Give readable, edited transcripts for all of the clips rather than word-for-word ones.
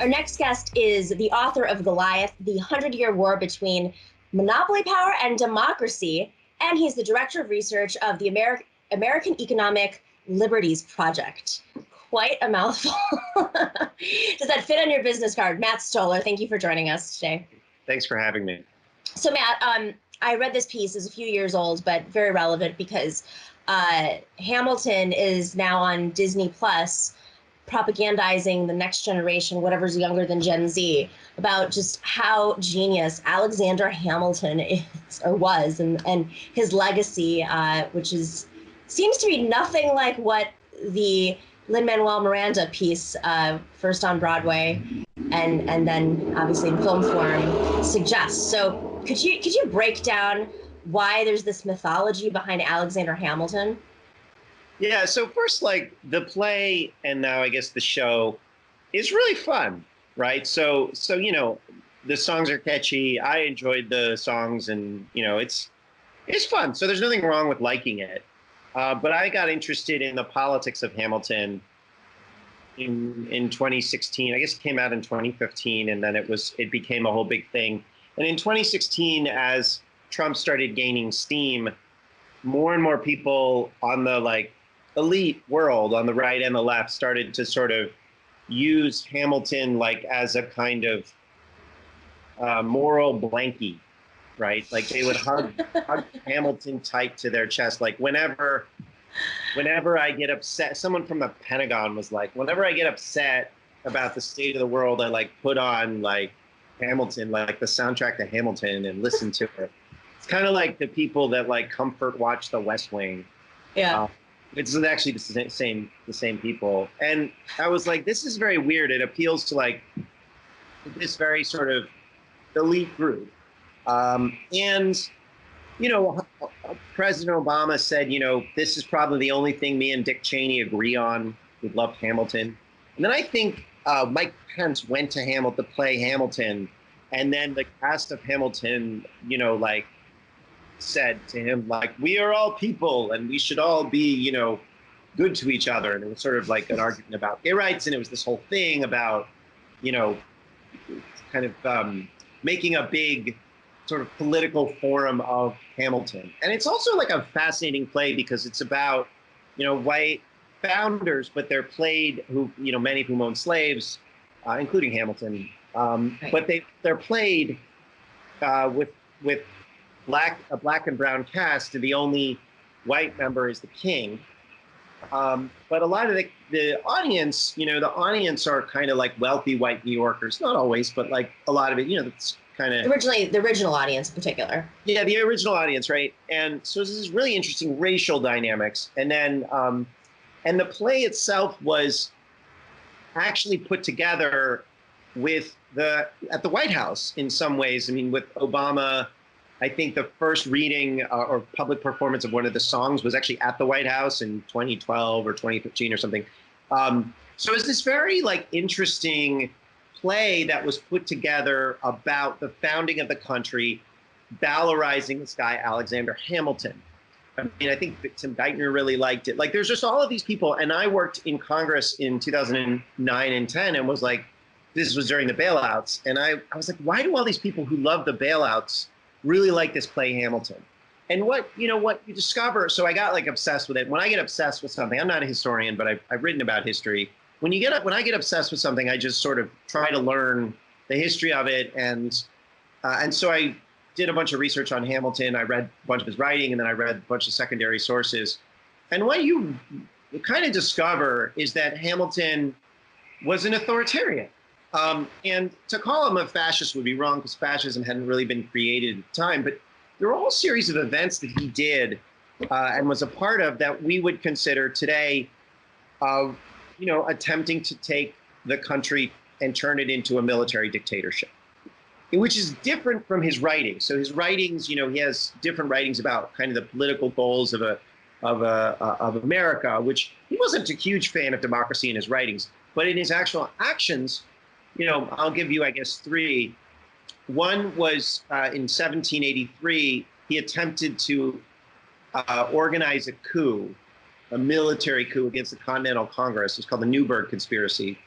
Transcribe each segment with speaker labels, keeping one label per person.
Speaker 1: Our next guest is the author of Goliath, the 100-Year War Between Monopoly Power and Democracy, and he's the Director of Research of the American Economic Liberties Project. Quite a mouthful. Does that fit on your business card? Matt Stoller, thank you for joining us today.
Speaker 2: Thanks for having me.
Speaker 1: So Matt, I read this piece. It's a few years old, but very relevant because Hamilton is now on Disney Plus, propagandizing the next generation, whatever's younger than Gen Z, about just how genius Alexander Hamilton is or was, and his legacy, which seems to be nothing like what the Lin-Manuel Miranda piece, first on Broadway and then obviously in film form, suggests. So could you break down why there's this mythology behind Alexander Hamilton?
Speaker 2: Yeah, so first, like, the play and now I guess the show is really fun, right? So you know, the songs are catchy. I enjoyed the songs, and you know, it's fun. So there's nothing wrong with liking it. But I got interested in the politics of Hamilton in 2016. I guess it came out in 2015, and then it became a whole big thing. And in 2016, as Trump started gaining steam, more and more people on the elite world on the right and the left started to sort of use Hamilton as a kind of moral blankie, right? Like they would hug Hamilton tight to their chest. Like whenever I get upset, someone from the Pentagon was like, whenever I get upset about the state of the world, I put on Hamilton, the soundtrack to Hamilton, and listen to it. It's kind of like the people that comfort watch The West Wing.
Speaker 1: Yeah.
Speaker 2: It's actually the same people. And I was like, this is very weird. It appeals to this very sort of elite group. And, you know, President Obama said, you know, this is probably the only thing me and Dick Cheney agree on. We love Hamilton. And then I think Mike Pence went to play Hamilton. And then the cast of Hamilton, you know, said to him, we are all people and we should all be, you know, good to each other. And it was sort of an argument about gay rights. And it was this whole thing about, you know, kind of making a big sort of political forum of Hamilton. And it's also a fascinating play because it's about, you know, white founders, but they're played you know, many of whom own slaves, including Hamilton. But they're played with a black and brown cast, and the only white member is the king. But a lot of the audience, you know, the audience are kind of wealthy white New Yorkers. Not always, but a lot of it, you know, it's kind of...
Speaker 1: The original audience in particular.
Speaker 2: Yeah, the original audience, right? And so this is really interesting racial dynamics. And then, and the play itself was actually put together at the White House in some ways. I mean, with Obama, I think the first reading or public performance of one of the songs was actually at the White House in 2012 or 2015 or something. So it's this very interesting play that was put together about the founding of the country, valorizing this guy, Alexander Hamilton. I mean, I think Tim Geithner really liked it. There's just all of these people. And I worked in Congress in 2009 and 10 and was this was during the bailouts. And I was like, why do all these people who love the bailouts really like this play Hamilton? And what you discover, so I got obsessed with it. When I get obsessed with something, I'm not a historian, but I've written about history. When I get obsessed with something, I just sort of try to learn the history of it. And so I did a bunch of research on Hamilton. I read a bunch of his writing, and then I read a bunch of secondary sources. And what you kind of discover is that Hamilton was an authoritarian. And to call him a fascist would be wrong because fascism hadn't really been created at the time. But there were a whole series of events that he did and was a part of that we would consider today, you know, attempting to take the country and turn it into a military dictatorship, which is different from his writings. So his writings, you know, he has different writings about kind of the political goals of America, which he wasn't a huge fan of democracy in his writings, but in his actual actions, you know, I'll give you, I guess, three. One was in 1783, he attempted to organize a coup, a military coup against the Continental Congress. It's called the Newburgh Conspiracy.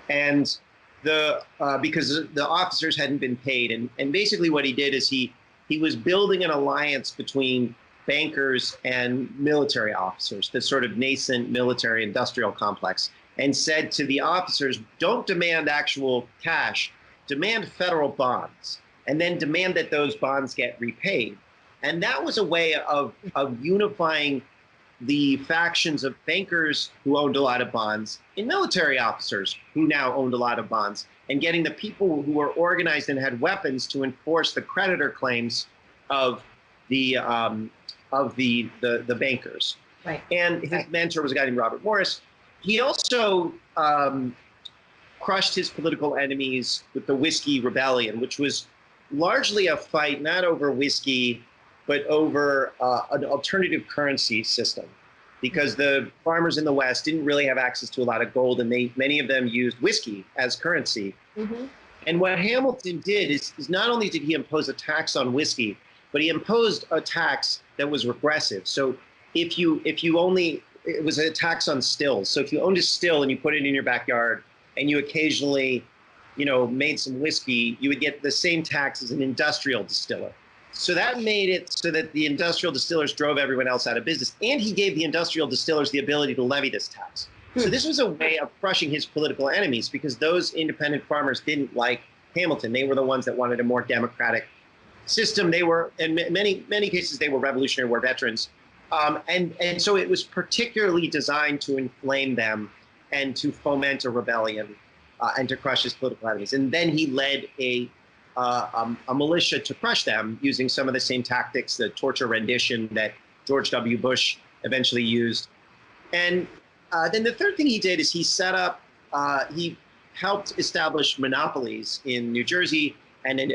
Speaker 2: And because the officers hadn't been paid, and basically what he did is he was building an alliance between bankers and military officers, this sort of nascent military industrial complex, and said to the officers, don't demand actual cash, demand federal bonds, and then demand that those bonds get repaid. And that was a way of unifying the factions of bankers who owned a lot of bonds and military officers who now owned a lot of bonds, and getting the people who were organized and had weapons to enforce the creditor claims of the bankers.
Speaker 1: Right.
Speaker 2: And his mentor was a guy named Robert Morris. He also crushed his political enemies with the Whiskey Rebellion, which was largely a fight not over whiskey, but over an alternative currency system, because the farmers in the West didn't really have access to a lot of gold, and many of them used whiskey as currency. Mm-hmm. And what Hamilton did is not only did he impose a tax on whiskey, but he imposed a tax that was regressive. So it was a tax on stills. So if you owned a still and you put it in your backyard and you occasionally, made some whiskey, you would get the same tax as an industrial distiller. So that made it so that the industrial distillers drove everyone else out of business. And he gave the industrial distillers the ability to levy this tax. So this was a way of crushing his political enemies, because those independent farmers didn't like Hamilton. They were the ones that wanted a more democratic system. They were, in many cases, they were Revolutionary War veterans. And so it was particularly designed to inflame them and to foment a rebellion and to crush his political enemies. And then he led a militia to crush them using some of the same tactics, the torture rendition that George W. Bush eventually used. And then the third thing he did is he set up, he helped establish monopolies in New Jersey and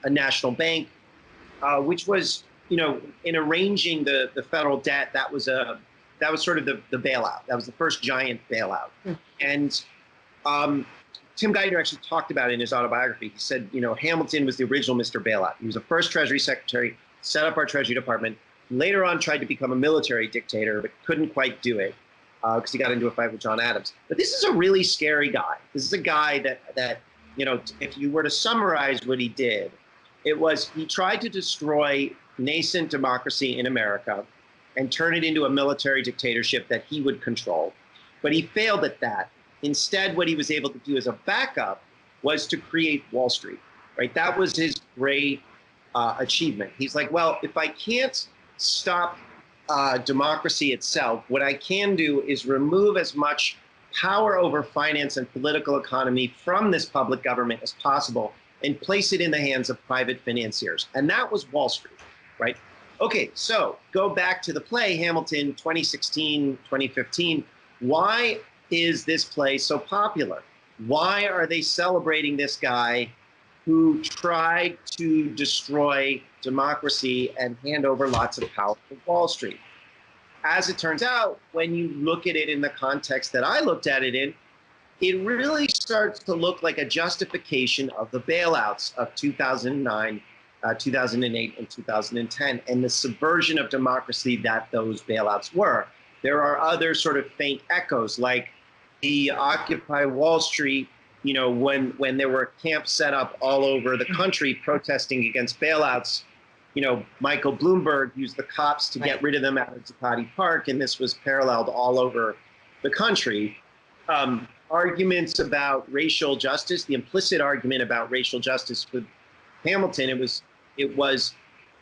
Speaker 2: a national bank, which was, in arranging the federal debt, that was sort of the bailout. That was the first giant bailout. And Tim Geithner actually talked about it in his autobiography. He said, Hamilton was the original Mr. Bailout. He was the first Treasury Secretary, set up our Treasury Department, later on tried to become a military dictator, but couldn't quite do it because he got into a fight with John Adams. But this is a really scary guy. This is a guy that if you were to summarize what he did, it was he tried to destroy nascent democracy in America and turn it into a military dictatorship that he would control. But he failed at that. Instead, what he was able to do as a backup was to create Wall Street, right? That was his great achievement. He's like, well, if I can't stop democracy itself, what I can do is remove as much power over finance and political economy from this public government as possible and place it in the hands of private financiers. And that was Wall Street, right? Okay, so go back to the play, Hamilton, 2016, 2015. Why is this play so popular? Why are they celebrating this guy who tried to destroy democracy and hand over lots of power to Wall Street? As it turns out, when you look at it in the context that I looked at it in, it really starts to look like a justification of the bailouts of 2009, 2008, and 2010, and the subversion of democracy that those bailouts were. There are other sort of faint echoes, like the Occupy Wall Street, when there were camps set up all over the country protesting against bailouts. Michael Bloomberg used the cops to get rid of them out of Zuccotti Park, and this was paralleled all over the country. Arguments about racial justice, the implicit argument about racial justice with Hamilton, it was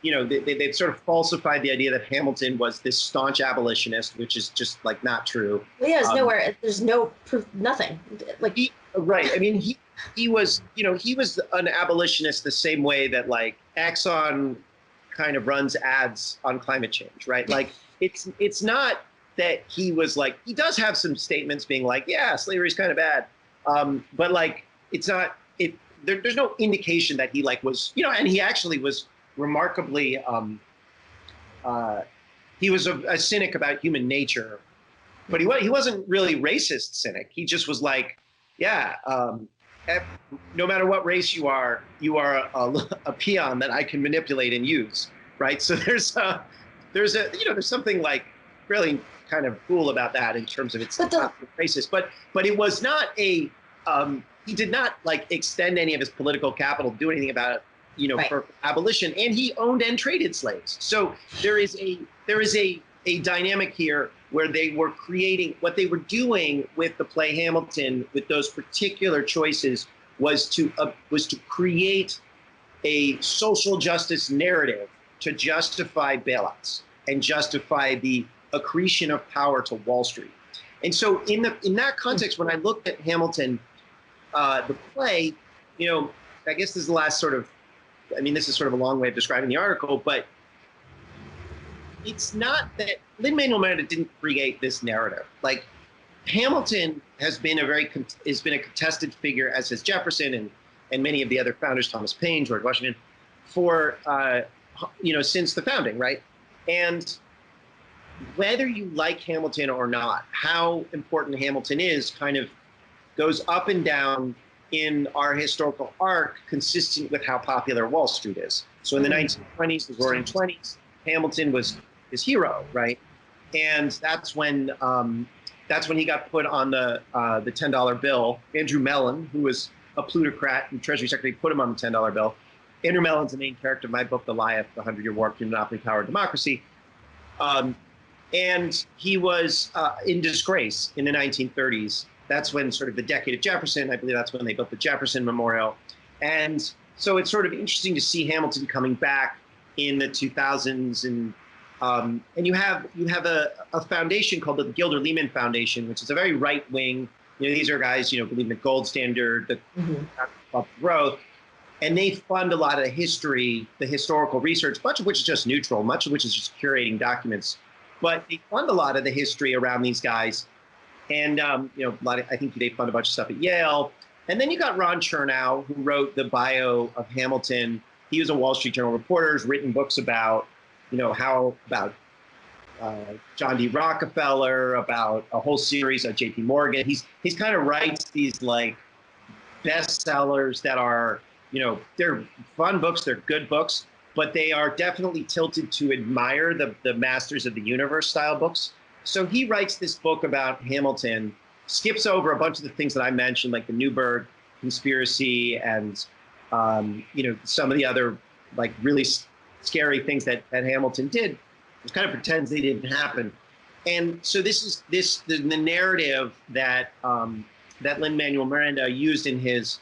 Speaker 2: they sort of falsified the idea that Hamilton was this staunch abolitionist, which is just like not true.
Speaker 1: Well, yeah, there's no proof, nothing. Like
Speaker 2: right. I mean, he was an abolitionist the same way that like Exxon kind of runs ads on climate change, right? Like it's not that he was like, he does have some statements being like, yeah, slavery is kind of bad. But like, it's not, there's no indication that he like was, and he actually was remarkably, he was a cynic about human nature, but he wasn't really racist cynic. He just was like, yeah, no matter what race you are a peon that I can manipulate and use, right? So there's something like really kind of cool about that in terms of it's not racist, but it was not a he did not like extend any of his political capital, do anything about it, you know, for abolition, and he owned and traded slaves. So there is a dynamic here where they were creating, what they were doing with the play Hamilton, with those particular choices, was to create a social justice narrative to justify bailouts and justify the accretion of power to Wall Street. And so in that context, when I looked at Hamilton, the play, you know, I guess this is the last sort of, I mean, this is sort of a long way of describing the article, but it's not that Lin-Manuel Miranda didn't create this narrative. Like, Hamilton has been a contested figure, as has Jefferson and many of the other founders, Thomas Paine, George Washington, for you know, since the founding, right? And whether you like Hamilton or not, how important Hamilton is kind of goes up and down in our historical arc, consistent with how popular Wall Street is. So in the 1920s, the Roaring 20s, Hamilton was his hero, right? And that's when he got put on the $10 bill. Andrew Mellon, who was a plutocrat and Treasury Secretary, put him on the $10 bill. Andrew Mellon's the main character of my book, The Lie, The 100-Year War Between Monopoly Power and Democracy. And he was in disgrace in the 1930s. That's when sort of the decade of Jefferson, I believe that's when they built the Jefferson Memorial. And so it's sort of interesting to see Hamilton coming back in the 2000s. And you have a foundation called the Gilder Lehman Foundation, which is a very right-wing, you know, these are guys, you know, believe in the gold standard, the growth. And they fund a lot of the history, the historical research, much of which is just neutral, much of which is just curating documents. But they fund a lot of the history around these guys. And, you know, I think they fund a bunch of stuff at Yale. And then you got Ron Chernow, who wrote the bio of Hamilton. He was a Wall Street Journal reporter, has written books about, you know, about John D. Rockefeller, about a whole series of J.P. Morgan. He's kind of writes these like bestsellers that are, you know, they're fun books, they're good books, but they are definitely tilted to admire the Masters of the Universe style books. So he writes this book about Hamilton, skips over a bunch of the things that I mentioned, like the Newburgh conspiracy and, you know, some of the other like really scary things that Hamilton did. It kind of pretends they didn't happen. And so this is the narrative that that Lin-Manuel Miranda used in his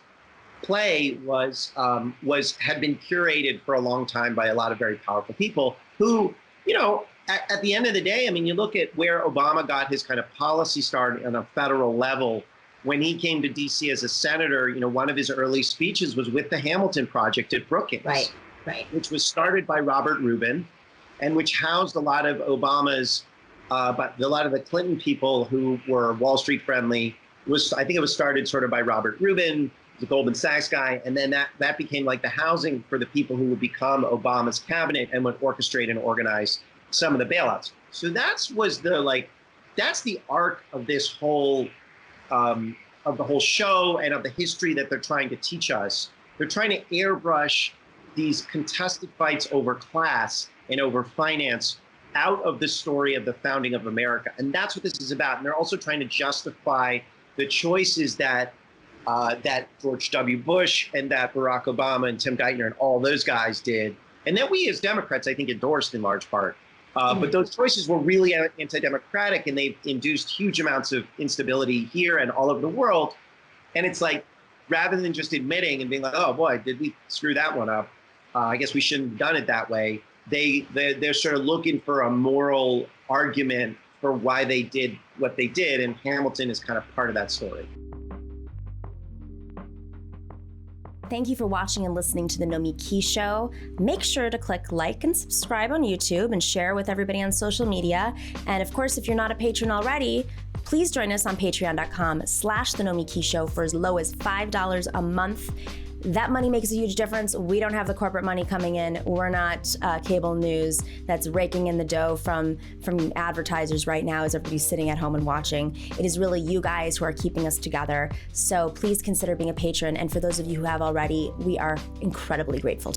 Speaker 2: play had been curated for a long time by a lot of very powerful people who, you know, at the end of the day, I mean, you look at where Obama got his kind of policy start on a federal level. When he came to DC as a senator, you know, one of his early speeches was with the Hamilton Project at Brookings,
Speaker 1: right,
Speaker 2: which was started by Robert Rubin, and which housed a lot of Obama's, but a lot of the Clinton people who were Wall Street friendly. I think it was started sort of by Robert Rubin, the Goldman Sachs guy, and then that became like the housing for the people who would become Obama's cabinet and would orchestrate and organize some of the bailouts. So that's the arc of this whole, of the whole show and of the history that they're trying to teach us. They're trying to airbrush these contested fights over class and over finance out of the story of the founding of America. And that's what this is about. And they're also trying to justify the choices that George W. Bush and that Barack Obama and Tim Geithner and all those guys did. And that we as Democrats, I think, endorsed in large part. But those choices were really anti-democratic, and they've induced huge amounts of instability here and all over the world. And it's like, rather than just admitting and being like, oh boy, did we screw that one up? I guess we shouldn't have done it that way. They're sort of looking for a moral argument for why they did what they did, and Hamilton is kind of part of that story.
Speaker 1: Thank you for watching and listening to the Nomiki Show. Make sure to click like and subscribe on YouTube and share with everybody on social media. And of course, if you're not a patron already, please join us on patreon.com/The Nomiki Show for as low as $5 a month. That money makes a huge difference. We don't have the corporate money coming in. We're not cable news that's raking in the dough from advertisers right now as everybody's sitting at home and watching. It is really you guys who are keeping us together. So please consider being a patron. And for those of you who have already, we are incredibly grateful.